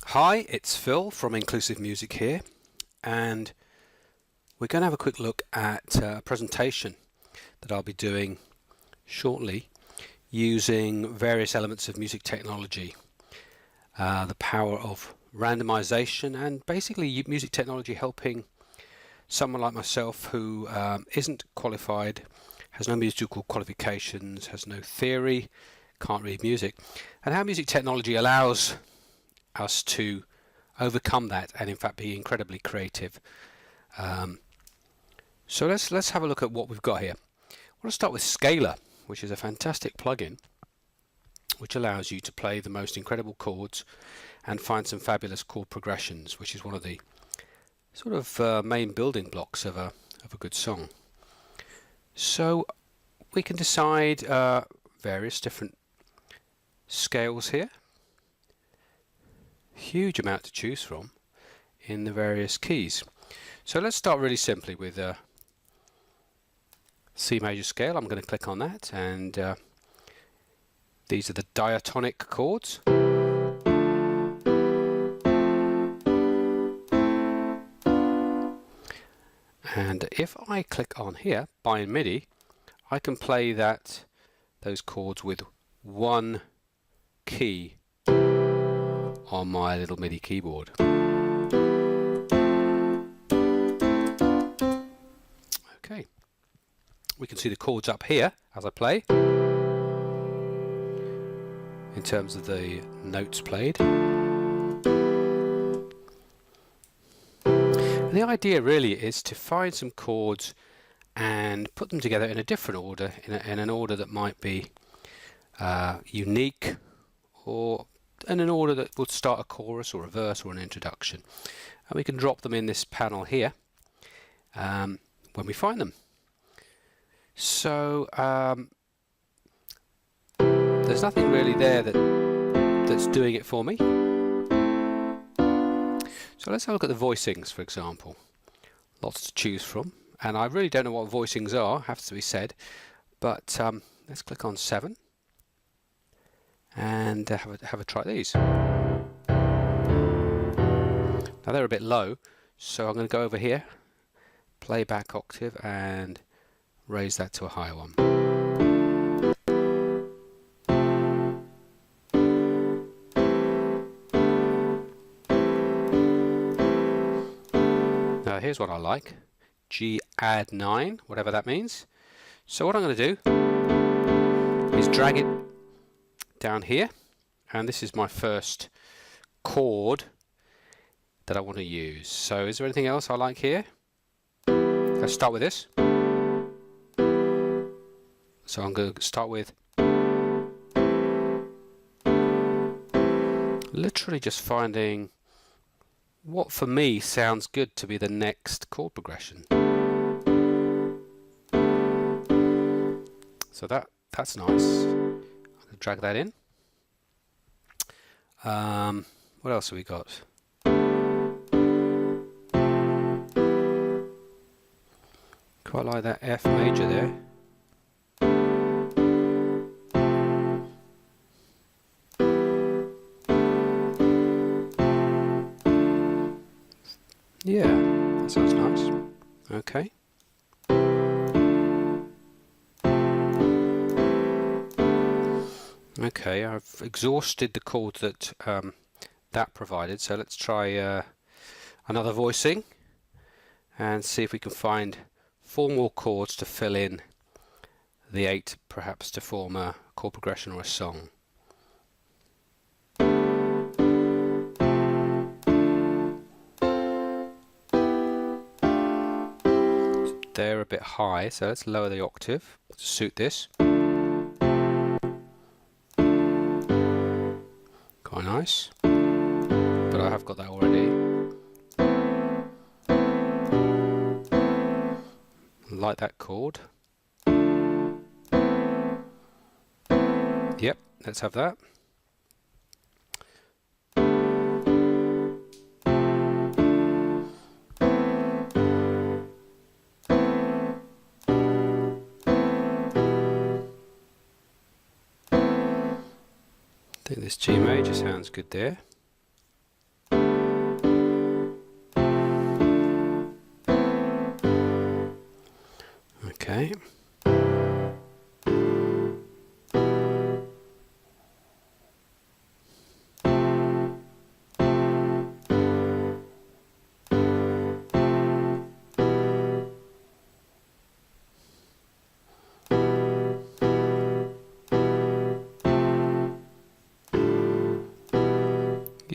Hi, it's Phil from Inclusive Music here, and we're going to have a quick look at a presentation that I'll be doing shortly using various elements of music technology, the power of randomization, and basically music technology helping someone like myself who isn't qualified, has no musical qualifications, has no theory, can't read music, and how music technology allows us to overcome that and in fact be incredibly creative. So let's have a look at what we've got here. I want to start with Scalar, which is a fantastic plugin which allows you to play the most incredible chords and find some fabulous chord progressions, which is one of the sort of main building blocks of a good song. So we can decide various different scales here. Huge amount to choose from in the various keys. So let's start really simply with C major scale. I'm going to click on that, and these are the diatonic chords. And if I click on here, by MIDI, I can play those chords with one key on my little MIDI keyboard. Okay, we can see the chords up here as I play in terms of the notes played. And the idea really is to find some chords and put them together in a different order, in an order that might be unique, or in an order that would start a chorus or a verse or an introduction. And we can drop them in this panel here when we find them. So there's nothing really there that's doing it for me. So let's have a look at the voicings, for example. Lots to choose from, and I really don't know what voicings are, has to be said, but let's click on 7 and have a try these. Now they're a bit low, so I'm going to go over here, play back octave, and raise that to a higher one. Now here's what I like, G add 9, whatever that means. So what I'm going to do is drag it down here, and this is my first chord that I want to use. So is there anything else I like here? Let's start with this. So I'm going to start with literally just finding what for me sounds good to be the next chord progression. So that's nice. I'm going to drag that in. What else have we got? Quite like that F major there. Yeah, that sounds nice. Okay. Okay, I've exhausted the chords that that provided, so let's try another voicing and see if we can find 4 more chords to fill in the 8, perhaps to form a chord progression or a song. They're a bit high, so let's lower the octave to suit this. Quite nice, but I have got that already. Like that chord. Yep, let's have that. think this G major sounds good there. Okay.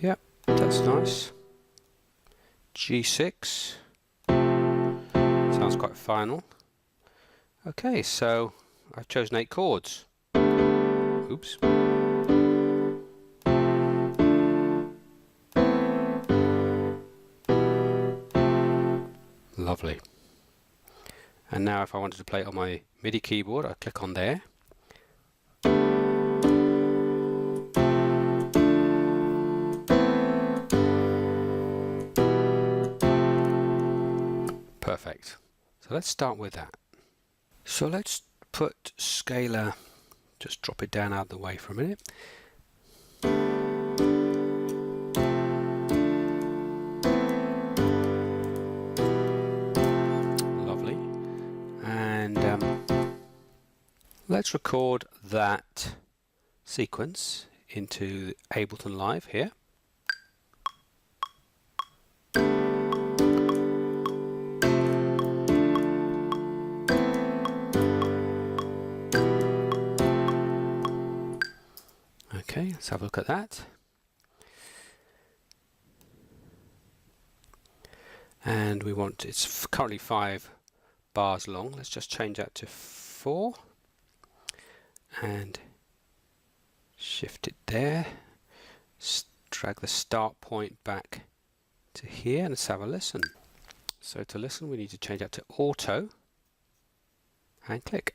Yep, that's nice. G6 sounds quite final. Okay, so I've chosen 8 chords. Oops. Lovely. And now if I wanted to play it on my MIDI keyboard, I click on there. Perfect. So let's start with that. So let's put Scalar, just drop it down out of the way for a minute. Lovely. And let's record that sequence into Ableton Live here. Okay, let's have a look at that. And we want, it's currently 5 bars long. Let's just change that to 4 and shift it there. Drag the start point back to here and let's have a listen. So to listen we need to change that to auto and click.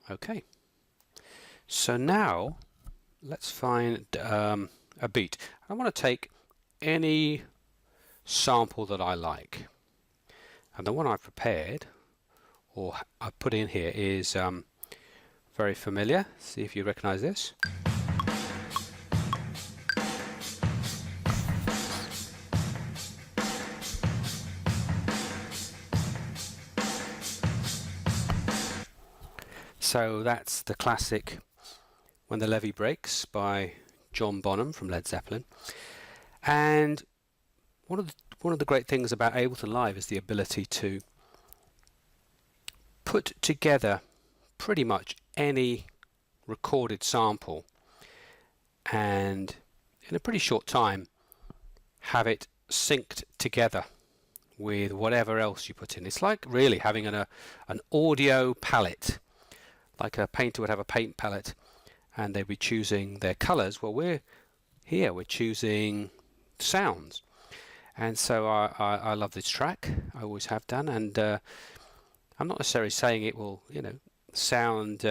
Okay, so now let's find a beat. I want to take any sample that I like, and the one I've prepared or I put in here is very familiar. See if you recognize this. So that's the classic When the Levee Breaks by John Bonham from Led Zeppelin. And one of the great things about Ableton Live is the ability to put together pretty much any recorded sample and in a pretty short time have it synced together with whatever else you put in. It's like really having an audio palette. Like a painter would have a paint palette and they'd be choosing their colors. Well, we're choosing sounds. And so I love this track. I always have done. And I'm not necessarily saying it will, sound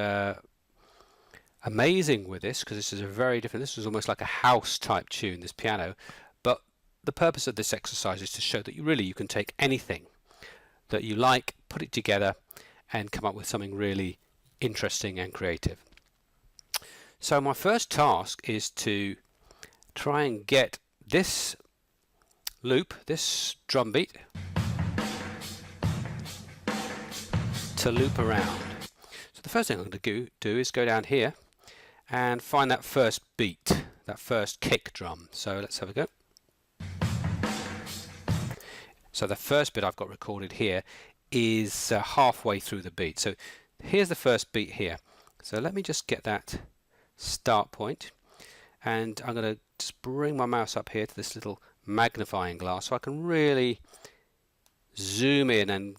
amazing with this, because this is a very different, this is almost like a house type tune, this piano. But the purpose of this exercise is to show that you can take anything that you like, put it together and come up with something really interesting and creative. So my first task is to try and get this loop, this drum beat, to loop around. So the first thing I'm going to do is go down here and find that first beat, that first kick drum. So let's have a go. So the first bit I've got recorded here is halfway through the beat. So here's the first beat here. So let me just get that start point, and I'm going to just bring my mouse up here to this little magnifying glass so I can really zoom in and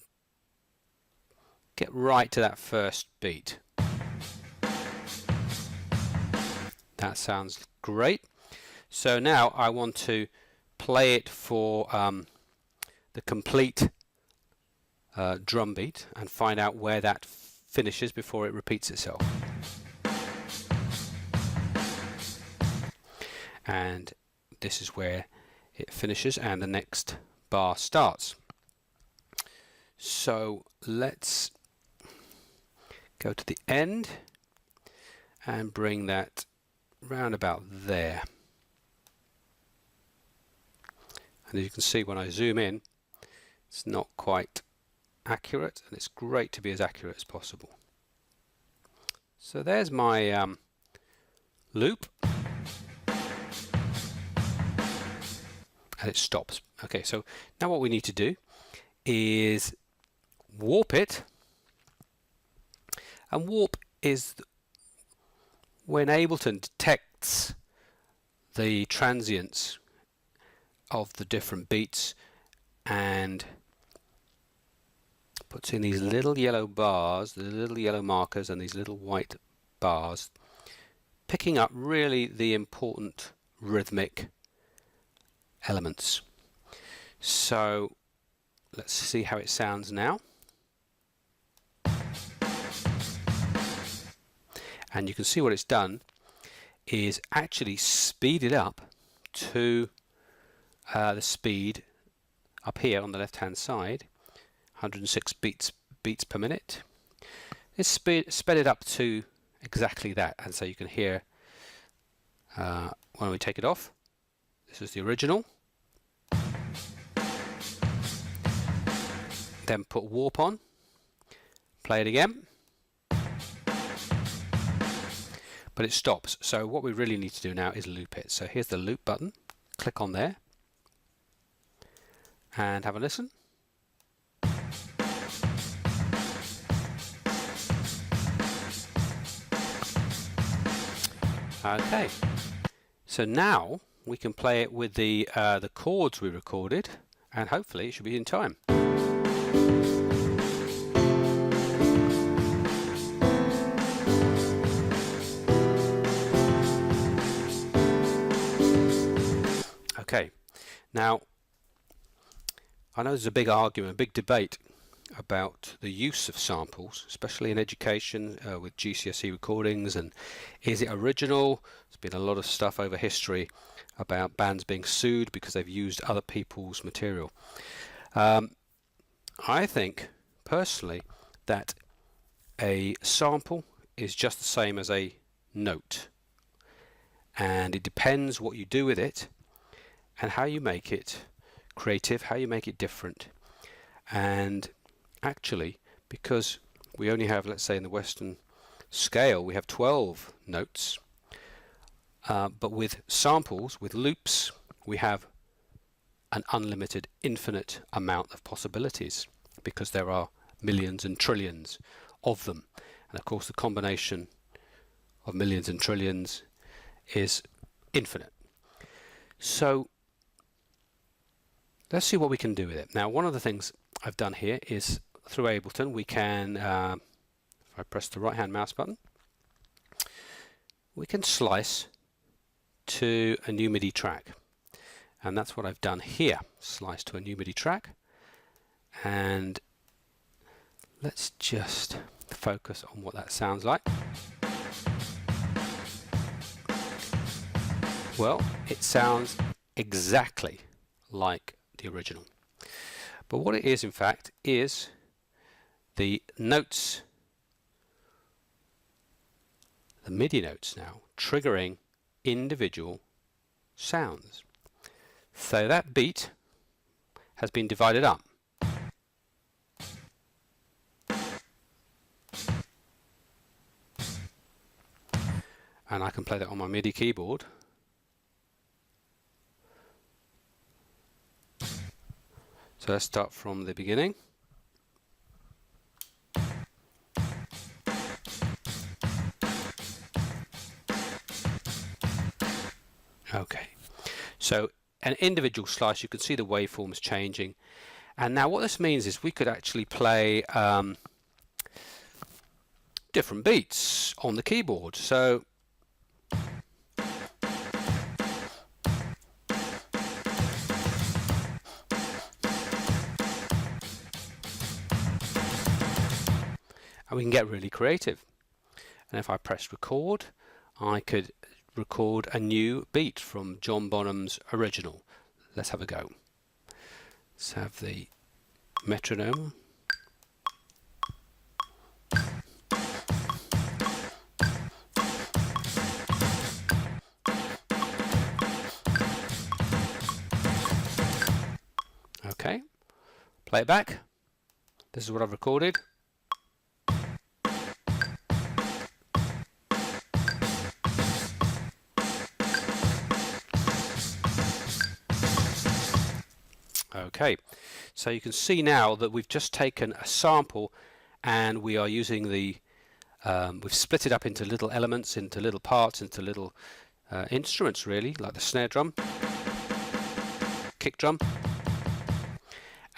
get right to that first beat. That sounds great. So now I want to play it for the complete drum beat and find out where that finishes before it repeats itself. And this is where it finishes and the next bar starts. So let's go to the end and bring that round about there. And as you can see, when I zoom in, it's not quite accurate, and it's great to be as accurate as possible. So there's my loop, and it stops. Okay, so now what we need to do is warp it, and warp is when Ableton detects the transients of the different beats and puts in these little yellow bars, the little yellow markers, and these little white bars, picking up really the important rhythmic elements. So let's see how it sounds now. And you can see what it's done is actually speed it up to the speed up here on the left hand side, 106 beats per minute. It's sped it up to exactly that, and so you can hear when we take it off. This is the original. Then put warp on, play it again, but it stops. So what we really need to do now is loop it. So here's the loop button, click on there and have a listen. Okay, so now we can play it with the chords we recorded, and hopefully it should be in time. Okay, now I know there's a big argument, a big debate about the use of samples, especially in education with GCSE recordings, and is it original? There's been a lot of stuff over history about bands being sued because they've used other people's material. I think personally that a sample is just the same as a note, and it depends what you do with it and how you make it creative, how you make it different. And actually, because we only have, let's say in the Western scale, we have 12 notes, but with samples, with loops, we have an unlimited, infinite amount of possibilities, because there are millions and trillions of them. And of course the combination of millions and trillions is infinite. So let's see what we can do with it. Now, one of the things I've done here is through Ableton we can, if I press the right hand mouse button, we can slice to a new MIDI track. And that's what I've done here, slice to a new MIDI track. And let's just focus on what that sounds like. Well, it sounds exactly like the original. But what it is, in fact, is the notes, the MIDI notes now, triggering individual sounds. So that beat has been divided up. And I can play that on my MIDI keyboard. So let's start from the beginning. Okay, so an individual slice, you can see the waveforms changing. And now what this means is we could actually play different beats on the keyboard. So and we can get really creative. And if I press record, I could record a new beat from John Bonham's original. let's have a go. Let's have the metronome. Okay, play it back. This is what I've recorded. Okay, so you can see now that we've just taken a sample and we are using the, we've split it up into little elements, into little parts, into little instruments really, like the snare drum, kick drum,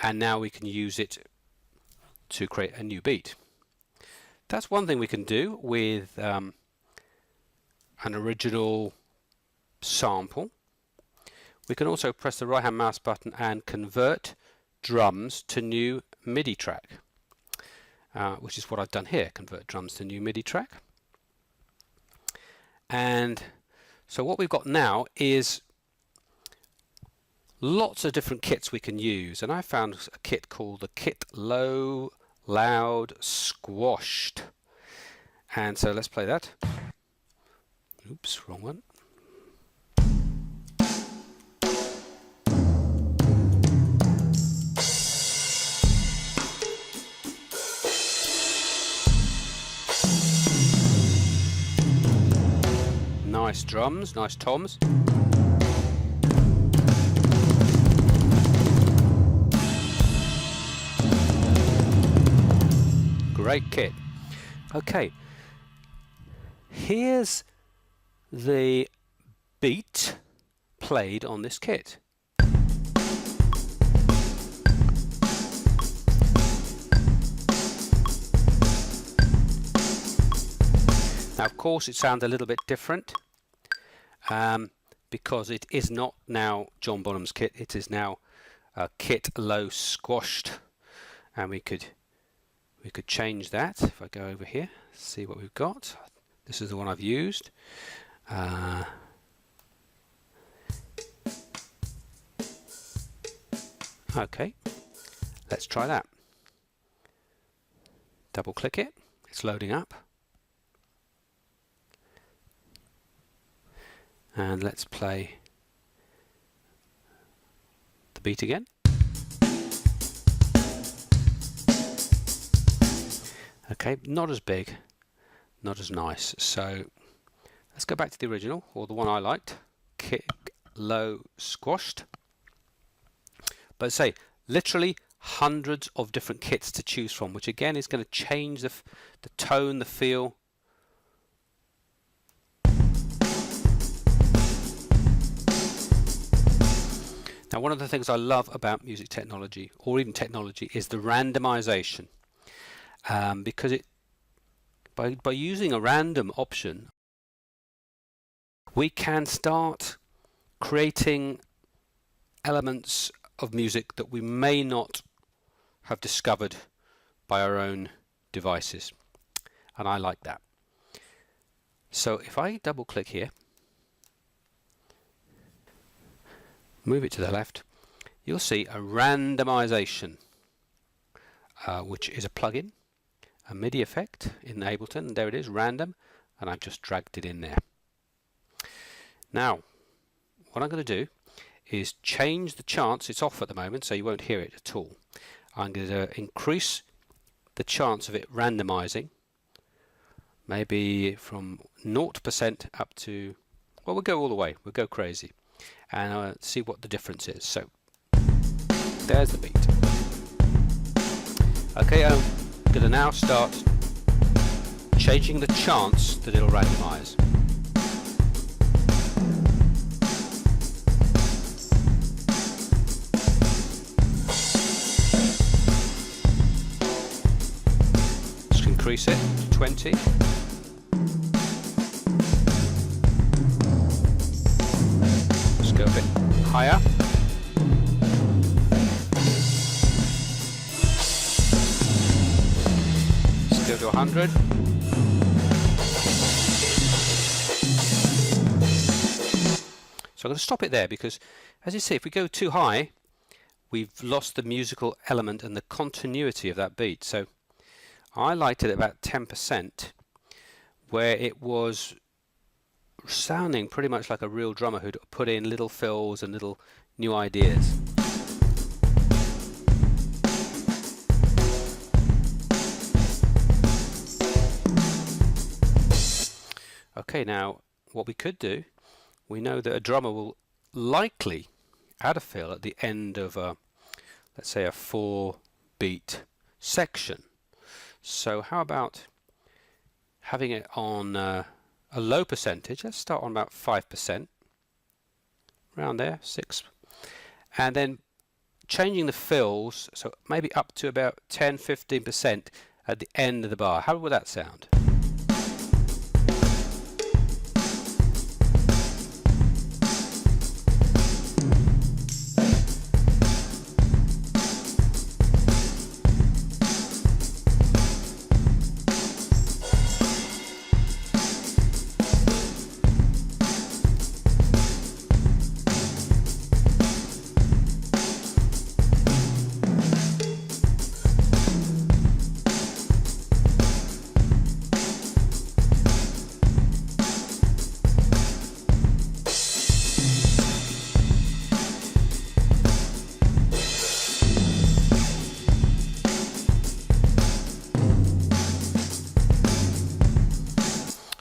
and now we can use it to create a new beat. That's one thing we can do with an original sample. We can also press the right hand mouse button and convert drums to new MIDI track, which is what I've done here, convert drums to new MIDI track. And so what we've got now is lots of different kits we can use, and I found a kit called the Kit Low Loud Squashed, and so let's play that. Oops, wrong one. Nice drums, nice toms. Great kit. Okay, here's the beat played on this kit. Now, of course, it sounds a little bit different because it is not now John Bonham's kit. It is now a Kit Low Squashed, and we could change that. If I go over here, see what we've got. This is the one I've used. Okay, let's try that. Double click it. It's loading up. And let's play the beat again. Okay, not as big, not as nice. So let's go back to the original, or the one I liked, Kick Low Squashed. But say, literally hundreds of different kits to choose from, which again is going to change the tone, the feel. Now, one of the things I love about music technology, or even technology, is the randomization. Because by using a random option, we can start creating elements of music that we may not have discovered by our own devices, and I like that. So if I double click here, move it to the left, you'll see a randomization, which is a plugin, a MIDI effect in Ableton, and there it is, random, and I've just dragged it in there. Now, what I'm going to do is change the chance. It's off at the moment, so you won't hear it at all. I'm going to increase the chance of it randomizing, maybe from 0% up to, well, we'll go all the way, we'll go crazy, and see what the difference is. So, there's the beat. Okay, I'm going to now start changing the chance that it'll randomize. Just increase it to 20. Let's go a bit higher. Go to 100. So I'm going to stop it there because, as you see, if we go too high, we've lost the musical element and the continuity of that beat. So I liked it at about 10%, where it was sounding pretty much like a real drummer who'd put in little fills and little new ideas. Okay, now what we could do, we know that a drummer will likely add a fill at the end of a, let's say, a 4-beat section. So how about having it on a low percentage? Let's start on about 5%, around there, 6, and then changing the fills, so maybe up to about 10-15% at the end of the bar. How would that sound?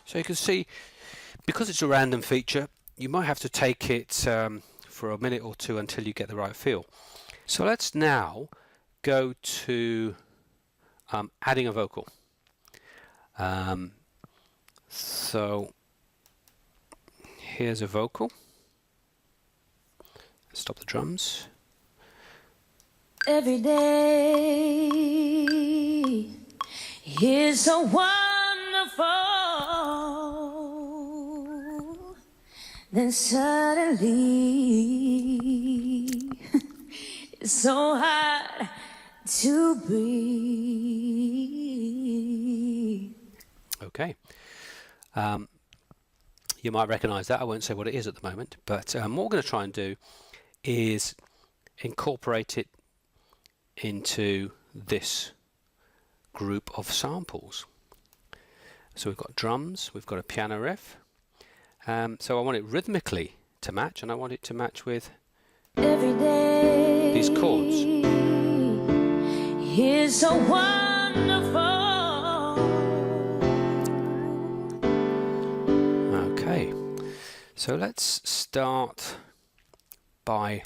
So you can see, because it's a random feature, you might have to take it for a minute or two until you get the right feel. So let's now go to adding a vocal. So here's a vocal. Stop the drums. Every day is so wonderful. Then suddenly it's so hard to breathe. Okay. You might recognize that. I won't say what it is at the moment, but what we're going to try and do is incorporate it into this group of samples. So we've got drums, we've got a piano riff. So I want it rhythmically to match, and I want it to match with these chords. Is so wonderful. Okay, so let's start by,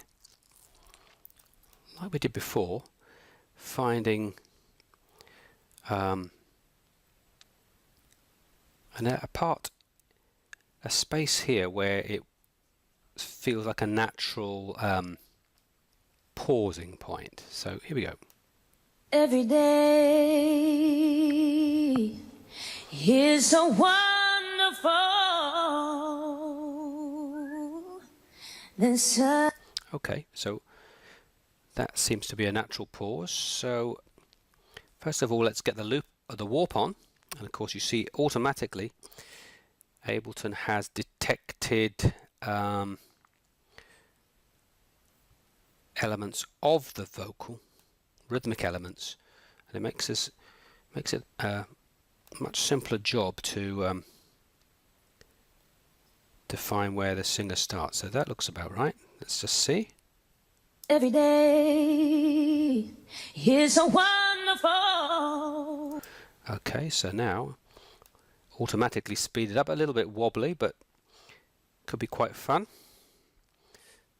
like we did before, finding a space here where it feels like a natural pausing point. So here we go. Every day is so wonderful. Okay, so that seems to be a natural pause. So first of all, let's get the loop or the warp on, and of course you see automatically Ableton has detected elements of the vocal, rhythmic elements, and it makes it a much simpler job to define where the singer starts. So that looks about right. Let's just see. Every day is so wonderful. Okay, so now automatically speed it up, a little bit wobbly, but could be quite fun.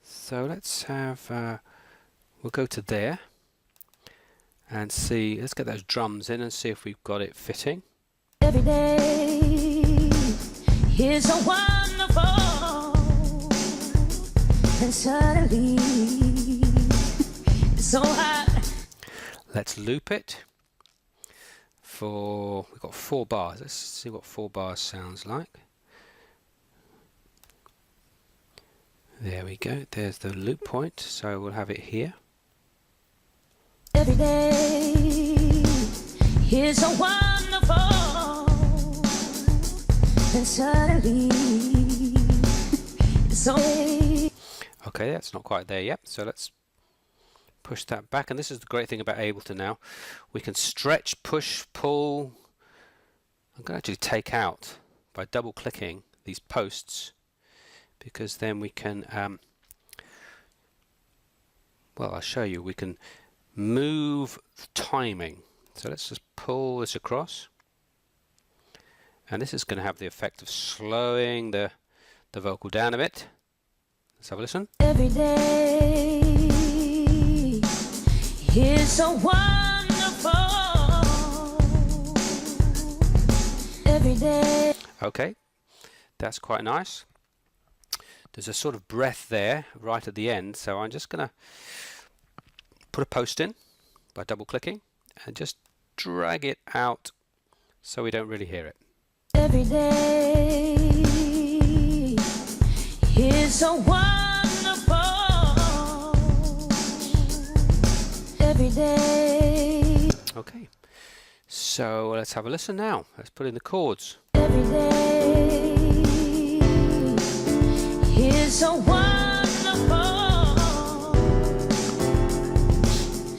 So let's have, we'll go to there and see, let's get those drums in and see if we've got it fitting. Every day is so wonderful, and suddenly it's so hard. Let's loop it. We've got 4 bars. Let's see what 4 bars sounds like. There we go. There's the loop point. So we'll have it here. Every day is so wonderful, and suddenly it's so Okay, that's not quite there yet, so let's push that back. And this is the great thing about Ableton now. We can stretch, push, pull. I'm going to actually take out by double clicking these posts, because then we can well, I'll show you, we can move timing. So let's just pull this across, and this is going to have the effect of slowing the vocal down a bit. Let's have a listen. Every day is so wonderful. Every day. Okay, that's quite nice. There's a sort of breath there right at the end, so I'm just going to put a post in by double clicking and just drag it out so we don't really hear it. Every day is so wonderful. Every day. Okay, so let's have a listen now. Let's put in the chords. Every day is so wonderful.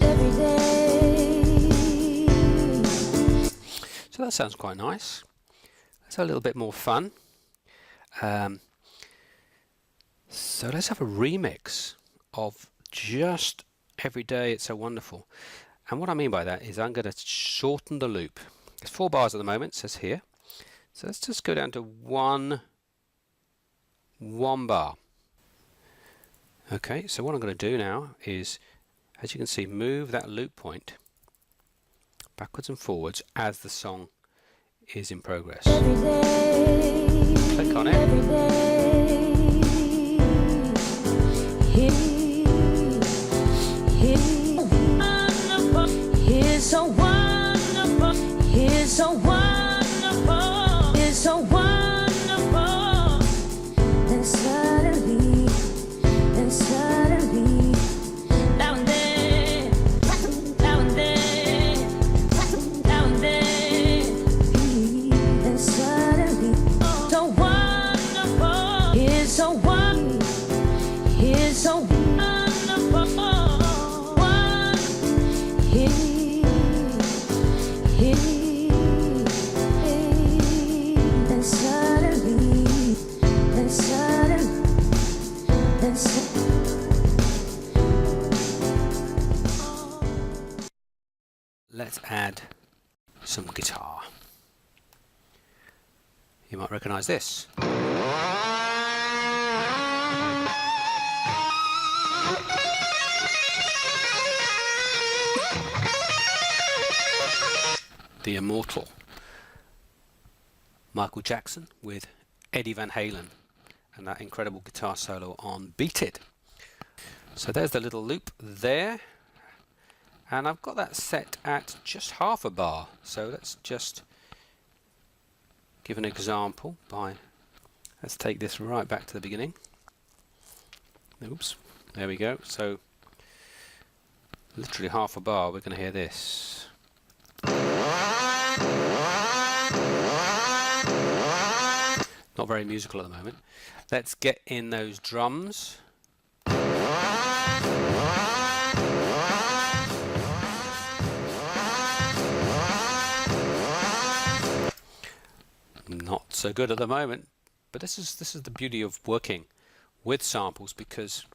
Every day. So that sounds quite nice. Let's have a little bit more fun. So let's have a remix of just Every Day It's So Wonderful. And what I mean by that is I'm going to shorten the loop. It's 4 bars at the moment, it says here. So let's just go down to one bar. Okay, so what I'm going to do now is, as you can see, move that loop point backwards and forwards as the song is in progress. Click on it. It's so wonderful. It's so wonderful. It's so wonderful. And suddenly, now and then, now and then, now and then, and suddenly, so wonderful. It's so wonderful. It's so wonderful. Let's add some guitar. You might recognize this. The immortal Michael Jackson with Eddie Van Halen and that incredible guitar solo on Beat It. So there's the little loop there, and I've got that set at just half a bar. So let's just give an example by, let's take this right back to the beginning. Oops, there we go. So literally half a bar, we're going to hear this. Not very musical at the moment. Let's get in those drums. Not so good at the moment, but this is the beauty of working with samples, because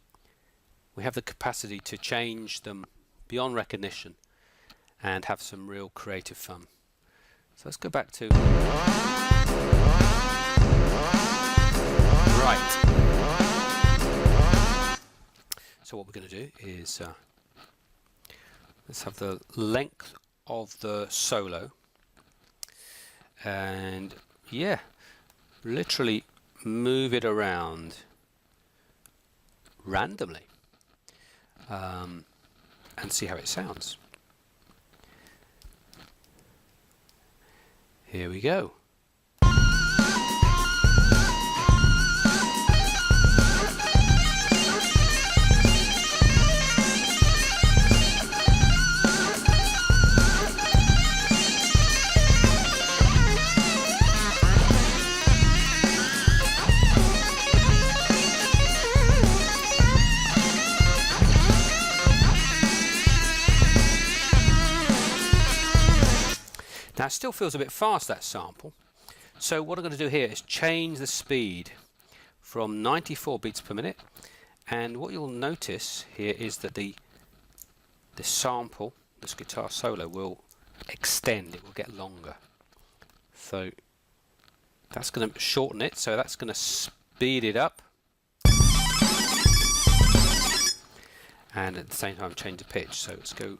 we have the capacity to change them beyond recognition and have some real creative fun. So let's go back to right. So what we're going to do is let's have the length of the solo, and yeah, literally move it around randomly and see how it sounds. Here we go. Now it still feels a bit fast, that sample. So what I'm going to do here is change the speed from 94 beats per minute, and what you'll notice here is that the sample, this guitar solo, will extend, it will get longer. So that's going to shorten it, so that's going to speed it up, and at the same time change the pitch. So let's go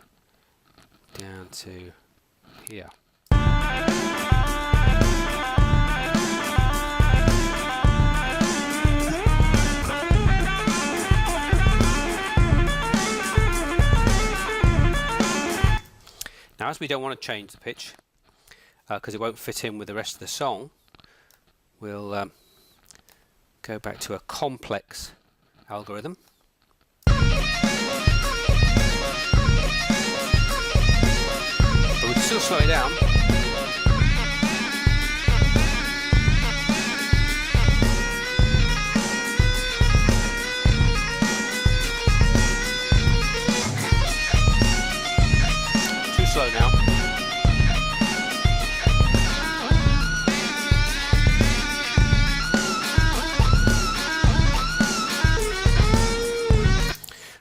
down to here. Now, as we don't want to change the pitch because it won't fit in with the rest of the song, we'll go back to a complex algorithm. But we can still slow it down. Too slow now.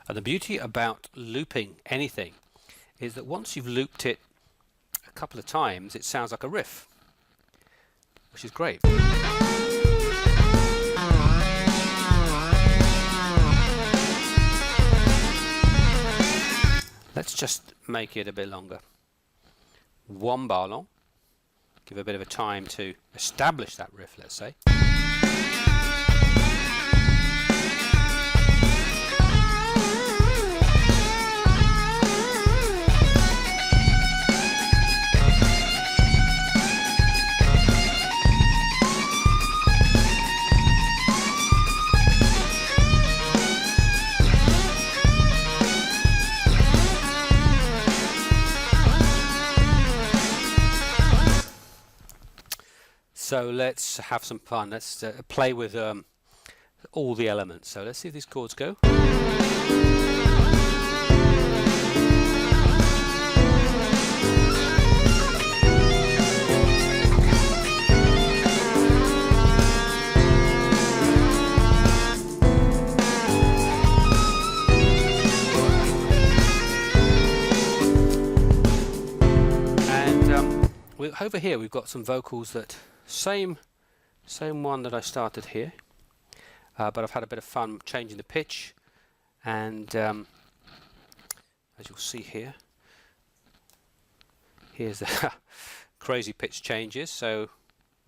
And the beauty about looping anything is that once you've looped it a couple of times, it sounds like a riff, which is great. Let's just make it a bit longer. 1 bar long. Give a bit of a time to establish that riff, let's say. So let's have some fun. Let's play with all the elements. So let's see if these chords go. And over here we've got some vocals that same one that I started here, but I've had a bit of fun changing the pitch, and as you'll see here, here's the crazy pitch changes, so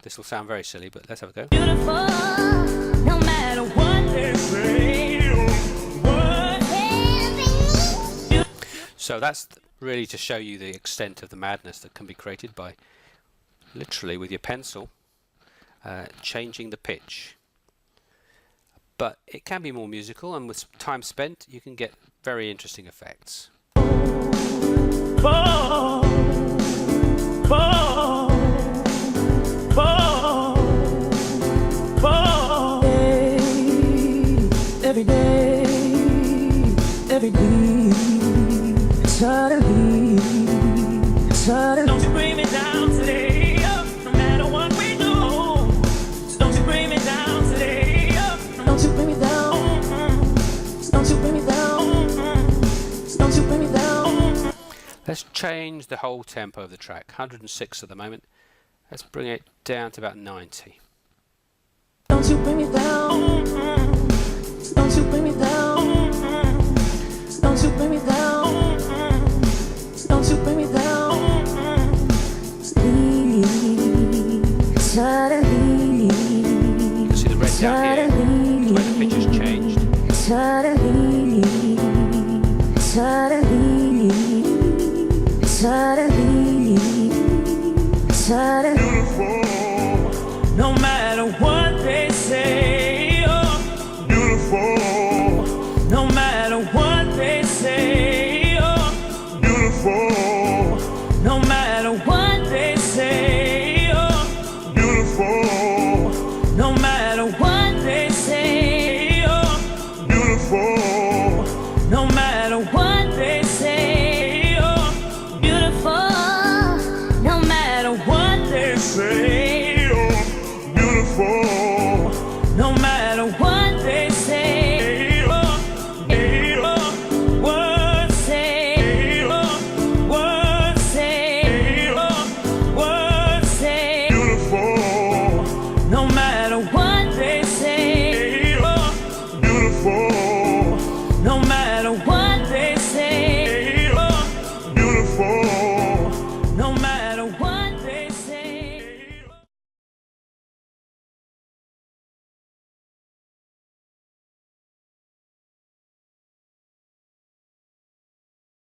this will sound very silly, but let's have a go. Beautiful, no matter what they say, So that's really to show you the extent of the madness that can be created by literally with your pencil changing the pitch. But it can be more musical, and with time spent you can get very interesting effects. Every day, suddenly, don't you bring me down today, no matter what we do. Don't you bring me down today, don't you bring me down, don't you bring me down, don't you bring me down. Let's change the whole tempo of the track. 106 at the moment. Let's bring it down to about 90. Don't you bring me down.